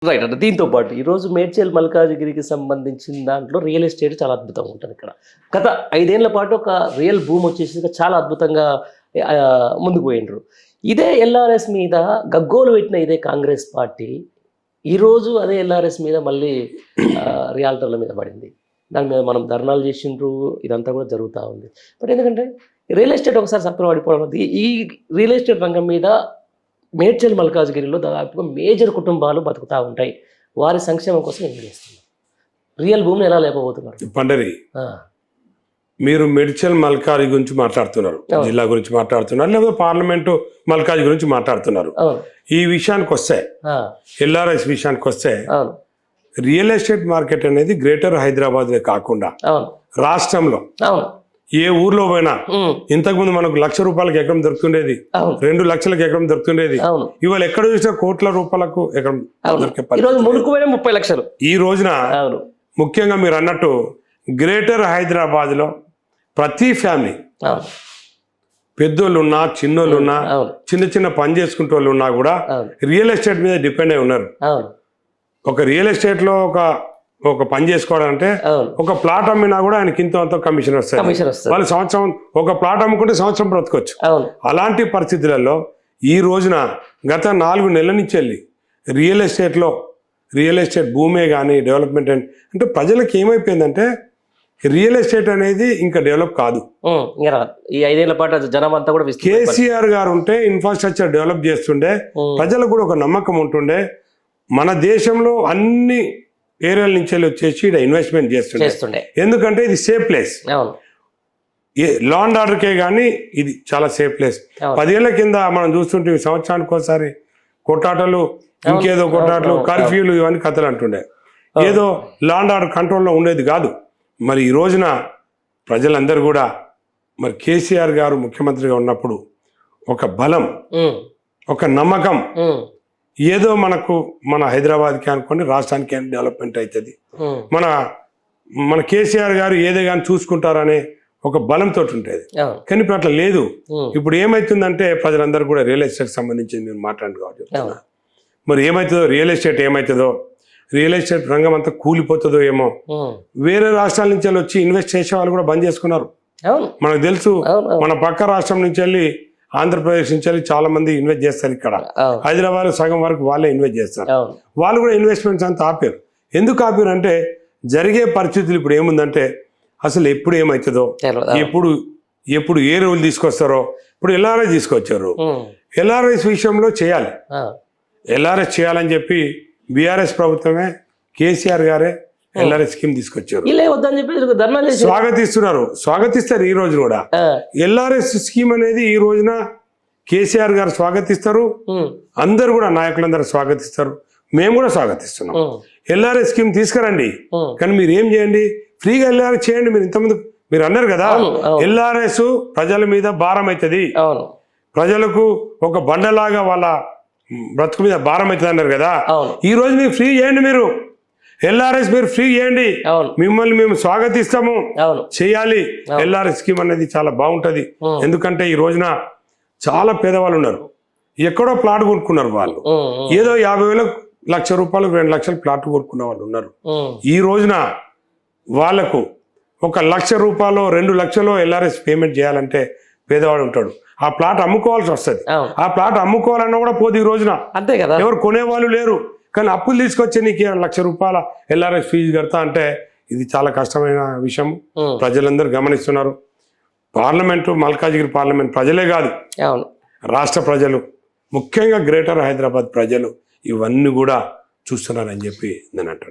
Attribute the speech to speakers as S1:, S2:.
S1: Right అంటే దీంతో పాటు ఈరోజు మేడ్చల్ మల్కాజిగిరికి సంబంధించిన దాంట్లో రియల్ ఎస్టేట్ చాలా అద్భుతంగా ఉంటుంది ఇక్కడ. గత 5 ఏళ్ల పాటు ఒక రియల్ భూమి వచ్చేసి చాలా అద్భుతంగా ముందుకు పోయిండ్రు. ఇదే ఎల్ఆర్ఎస్ మీద గగ్గోలు పెట్టిన ఇదే కాంగ్రెస్ పార్టీ ఈరోజు అదే ఎల్ఆర్ఎస్ మీద మళ్ళీ రియాల్టర్ల మీద పడింది. దాని మీద మనం ధర్నాలు చేసిండ్రు, ఇదంతా కూడా జరుగుతూ ఉంది. బట్ ఎందుకంటే రియల్ ఎస్టేట్ ఒకసారి సత్రం పడిపోవడం, ఈ రియల్ ఎస్టేట్ రంగం మీద మేడ్చల్ మల్కాజ్గిరిలో దాదాపుగా మేజర్ కుటుంబాలు బతుకుతూ ఉంటాయి. వారి సంక్షేమం కోసం ఏం చేస్తున్నారు? రియల్ భూమిని ఎలా లేకపోతున్నారు?
S2: పండరి మీరు మేడ్చల్ మల్కాజ్ గురించి మాట్లాడుతున్నారు, జిల్లా గురించి మాట్లాడుతున్నారు, లేకపోతే పార్లమెంటు మల్కాజ్ గురించి మాట్లాడుతున్నారు. ఈ విషయానికి వస్తే ఎల్ఆర్ఎస్ విషయానికి వస్తే రియల్ ఎస్టేట్ మార్కెట్ అనేది గ్రేటర్ హైదరాబాద్ కాకుండా రాష్ట్రంలో ఏ ఊర్లో పోయినా ఇంతకుముందు మనకు ₹1,00,000 ఎకరం దొరుకుతుండేది, 2 లక్షలకు ఎకరం దొరుకుతుండేది. ఇవాళ ఎక్కడ చూసినా కోట్ల రూపాయలకు ఎకరం దొరికే
S1: 30 లక్షలు.
S2: ఈ రోజున ముఖ్యంగా మీరు అన్నట్టు గ్రేటర్ హైదరాబాద్ లో ప్రతి ఫ్యామిలీ, పెద్దోళ్ళు ఉన్నా చిన్నోళ్ళు ఉన్నా, చిన్న చిన్న పని చేసుకుంటే వాళ్ళు ఉన్నా కూడా రియల్ ఎస్టేట్ మీద డిపెండ్ అయి ఉన్నారు. ఒక రియల్ ఎస్టేట్ లో ఒక పని చేసుకోవాలంటే ఒక ప్లాట్ అమ్మినా కూడా ఆయనకి ఇంత అంత కమిషన్ వస్తాయి. వాళ్ళు సంవత్సరం ఒక ప్లాట్ అమ్ముకుంటే సంవత్సరం బ్రతకొచ్చు. అలాంటి పరిస్థితులలో ఈ రోజున గత 4 నెలల నుంచి వెళ్ళి రియల్ ఎస్టేట్ భూమే కానీ డెవలప్మెంట్ అంటే ప్రజలకు ఏమైపోయిందంటే రియల్ ఎస్టేట్ అనేది ఇంకా డెవలప్ కాదు.
S1: ఈ 5 ఏళ్ల పాటు జనం అంతా కూడా
S2: కేసీఆర్ గారు ఉంటే ఇన్ఫ్రాస్ట్రక్చర్ డెవలప్ చేస్తుండే, ప్రజలకు కూడా ఒక నమ్మకం ఉంటుండే. మన దేశంలో అన్ని ఏరియాల నుంచి వచ్చేసి ఇక్కడ ఇన్వెస్ట్మెంట్ చేస్తుండే. ఎందుకంటే ఇది సేఫ్ ప్లేస్. లా అండ్ ఆర్డర్కే కానీ ఇది చాలా సేఫ్ ప్లేస్. 10 ఏళ్ల కింద మనం చూస్తుంటే సంవత్సరానికి ఒకసారి కొట్టాటలు, ఇంకేదో కొట్టాటలు, కర్ఫ్యూలు, ఇవన్నీ కథలు అంటుండే. ఏదో లా అండ్ ఆర్డర్ కంట్రోల్లో ఉండేది కాదు. మరి ఈ రోజున ప్రజలందరూ కూడా మరి కేసీఆర్ గారు ముఖ్యమంత్రిగా ఉన్నప్పుడు ఒక బలం, ఒక నమ్మకం, ఏదో మన హైదరాబాద్కి అనుకోండి రాష్ట్రానికి డెవలప్మెంట్ అవుతుంది, మన కేసీఆర్ గారు ఏదో కానీ చూసుకుంటారనే ఒక బలంతో ఉంటుంది. కానీ ఇప్పుడు అట్లా లేదు. ఇప్పుడు ఏమవుతుందంటే ప్రజలందరూ కూడా రియల్ ఎస్టేట్ సంబంధించి నేను మాట్లాడుకోవాలి. మరి ఏమవుతుందో, రియల్ ఎస్టేట్ రంగం అంతా కూలిపోతుందో ఏమో. వేరే రాష్ట్రాల నుంచి వచ్చి ఇన్వెస్ట్ చేసే వాళ్ళు కూడా బంద్ చేసుకున్నారు. మనకు తెలుసు, మన పక్క రాష్ట్రం నుంచి వెళ్ళి ఆంధ్రప్రదేశ్ నుంచి వెళ్ళి చాలా మంది ఇన్వెస్ట్ చేస్తారు. ఇక్కడ హైదరాబాద్ సగం వరకు వాళ్ళే ఇన్వెస్ట్ చేస్తారు. వాళ్ళు కూడా ఇన్వెస్ట్మెంట్స్ అంతా ఆపారు. ఎందుకు ఆపారు అంటే జరిగే పరిస్థితులు ఇప్పుడు ఏముందంటే అసలు ఎప్పుడు ఏమవుతుందో, ఎప్పుడు ఏ రూల్ తీసుకొస్తారో. ఇప్పుడు ఎల్ఆర్ఎస్ తీసుకొచ్చారు. ఎల్ఆర్ఎస్ విషయంలో ఎల్ఆర్ఎస్ చేయాలని చెప్పి బీఆర్ఎస్ ప్రభుత్వమే, కేసీఆర్ గారే ఎల్ఆర్ఎస్ స్కీమ్ తీసుకొచ్చారు. స్వాగతిస్తారు. ఈ రోజు కూడా ఎల్ఆర్ఎస్ స్కీమ్ అనేది ఈ రోజున కేసీఆర్ గారు స్వాగతిస్తారు. అందరు కూడా నాయకులందరూ స్వాగతిస్తారు. మేము కూడా స్వాగతిస్తున్నాం. ఎల్ఆర్ఎస్ స్కీమ్ తీసుకురండి, కానీ మీరు ఏం చేయండి, ఫ్రీగా ఎల్ఆర్ఎస్ చేయండి. మీరు ఇంతకుముందు మీరు అన్నారు కదా, ఎల్ఆర్ఎస్ ప్రజల మీద భారం అవుతుంది, ప్రజలకు ఒక బండలాగా వాళ్ళ బ్రతుకు మీద భారం అవుతుంది అన్నారు కదా. ఈ రోజు మీరు ఫ్రీ చేయండి, మీరు ఎల్ఆర్ఎస్ మీరు ఫ్రీ చేయండి, మిమ్మల్ని మేము స్వాగతిస్తాము. చేయాలి. ఎల్ఆర్ఎస్ స్కీమ్ అనేది చాలా బాగుంటది. ఎందుకంటే ఈ రోజున చాలా పేదవాళ్ళు ఉన్నారు, ఎక్కడో ప్లాట్ కొనుక్కున్నారు. వాళ్ళు ఏదో 50,000, ₹1,00,000, ₹2 లక్షలు ప్లాట్ కొనుక్కున్న వాళ్ళు ఉన్నారు. ఈ రోజున వాళ్లకు ఒక ₹1,00,000, ₹2 లక్షలు ఎల్ఆర్ఎస్ పేమెంట్ చేయాలంటే పేదవాడు ఉంటాడు, ఆ ప్లాట్ అమ్ముకోవాల్సి వస్తుంది. ఆ ప్లాట్ అమ్ముకోవాలన్నా కూడా పోదు ఈ రోజున. అంతే కదా, ఎవరు కొనేవాళ్ళు లేరు. కానీ అప్పులు తీసుకొచ్చి నీకు ₹1,00,000 ఎల్ఆర్ఎస్ ఫీజు కడతా అంటే ఇది చాలా కష్టమైన విషయం. ప్రజలందరూ గమనిస్తున్నారు. మల్కాజ్గిరి పార్లమెంట్ ప్రజలే కాదు, రాష్ట్ర ప్రజలు, ముఖ్యంగా గ్రేటర్ హైదరాబాద్ ప్రజలు ఇవన్నీ కూడా చూస్తున్నారని చెప్పి నేను అంటాను.